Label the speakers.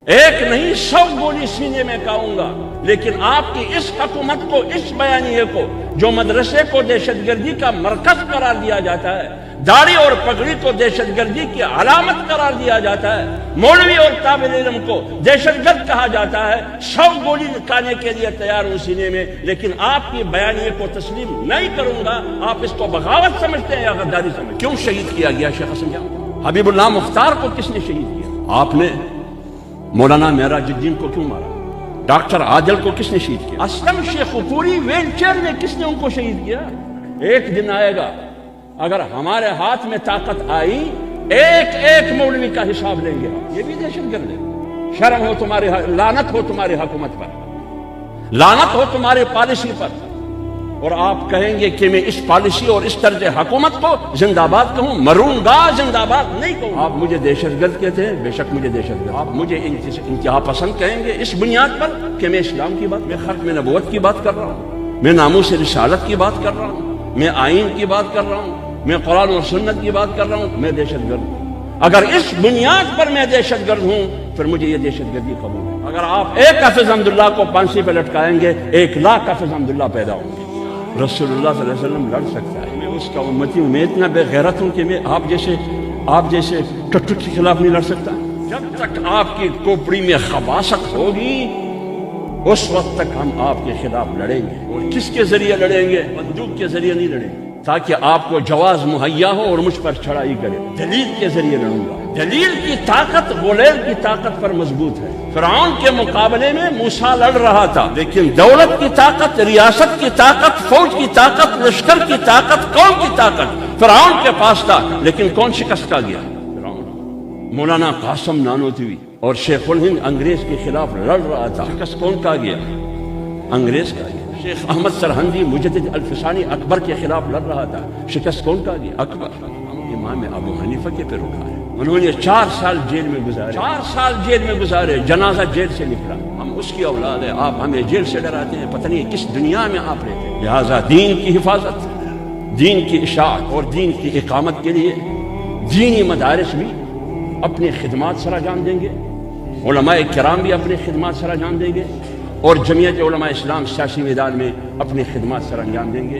Speaker 1: ایک نہیں 100 گولی سینے میں کھاؤں گا، لیکن آپ کی اس حکومت کو، اس بیانیے کو جو مدرسے کو دہشت گردی کا مرکز قرار دیا جاتا ہے، داڑھی اور پگڑی کو دہشت گردی کی علامت قرار دیا جاتا ہے، مولوی اور طالب علم کو دہشت گرد کہا جاتا ہے، 100 گولی کھانے کے لیے تیار ہوں سینے میں، لیکن آپ کی بیانیے کو تسلیم نہیں کروں گا۔ آپ اس کو بغاوت سمجھتے ہیں یا غداری سمجھتے ہیں؟ کیوں شہید کیا گیا شیخ حسن جان؟ حبیب اللہ مختار کو کس نے شہید کیا؟ آپ نے۔ مولانا معراج الدین کو کیوں مارا؟ ڈاکٹر عادل کو کس نے شہید کیا؟ اسلم شیخ پوری ویل چیئر میں کس نے ان کو شہید کیا؟ ایک دن آئے گا اگر ہمارے ہاتھ میں طاقت آئی، ایک ایک مولوی کا حساب لیں گے، یہ بھی دہشت گرد ہے۔ شرم ہو تمہاری، لعنت ہو تمہاری حکومت پر، لعنت ہو تمہاری پالیسی پر۔ اور آپ کہیں گے کہ میں اس پالیسی اور اس طرز حکومت کو زندہ باد کہوں؟ مروں گا، زندہ باد نہیں کہوں۔ آپ مجھے دہشت گرد کہتے ہیں، بے شک مجھے دہشت گرد۔ آپ مجھے انتہا پسند کہیں گے اس بنیاد پر کہ میں اسلام کی بات، میں ختم نبوت کی بات کر رہا ہوں، میں ناموس رسالت کی بات کر رہا ہوں، میں آئین کی بات کر رہا ہوں، میں قرآن اور سنت کی بات کر رہا ہوں، میں دہشت گرد ہوں۔ اگر اس بنیاد پر میں دہشت گرد ہوں پھر مجھے یہ دہشت گردی قبول ہے۔ اگر آپ ایک حافظ حمداللہ کو پھانسی پہ لٹکائیں گے، 1,00,000 حافظ حمداللہ پیدا ہوں گے۔ رسول اللہ صلی اللہ علیہ وسلم لڑ سکتا ہے، میں اس کا امتی ہوں، میں اتنا بے غیرت ہوں کہ میں آپ جیسے ٹٹو کے خلاف نہیں لڑ سکتا۔ جب تک آپ کی کھوپڑی میں خباثت ہوگی اس وقت تک ہم آپ کے خلاف لڑیں گے۔ اور کس کے ذریعے لڑیں گے؟ بندوق کے ذریعے نہیں لڑیں گے تاکہ آپ کو جواز مہیا ہو اور مجھ پر چڑھائی کرے، دلیل کے ذریعے لڑوں گا۔ دلیل کی طاقت غلیل کی طاقت پر مضبوط ہے۔ فرعون کے مقابلے میں موسیٰ لڑ رہا تھا، لیکن دولت کی طاقت، ریاست کی طاقت، فوج کی طاقت، لشکر کی طاقت، قوم کی طاقت فرعون کے پاس تھا، لیکن کون شکست کا گیا؟ فرعون۔ مولانا قاسم نانوتوی اور شیخ الہند انگریز کے خلاف لڑ رہا تھا، شکست کون کا گیا؟ انگریز کا گیا۔ شیخ احمد سرہندی مجدد الفسانی اکبر کے خلاف لڑ رہا تھا، شکست کون کا گیا؟ اکبر۔ امام ابو حنیفہ کے پیروکار ہیں، انہوں نے 4 سال جیل میں گزارے، 4 سال جیل میں گزارے، جنازہ جیل سے نکلا۔ ہم اس کی اولاد ہیں، آپ ہمیں جیل سے ڈراتے ہیں، پتہ نہیں کس دنیا میں آپ رہتے ہیں۔ لہٰذا دین کی حفاظت، دین کی اشاعت اور دین کی اقامت کے لیے دینی مدارس بھی اپنی خدمات سر انجام دیں گے، علماء کرام بھی اپنی خدمات سر انجام دیں گے، اور جمعیت علماء اسلام سیاسی میدان میں اپنی خدمات سر انجام دیں گے۔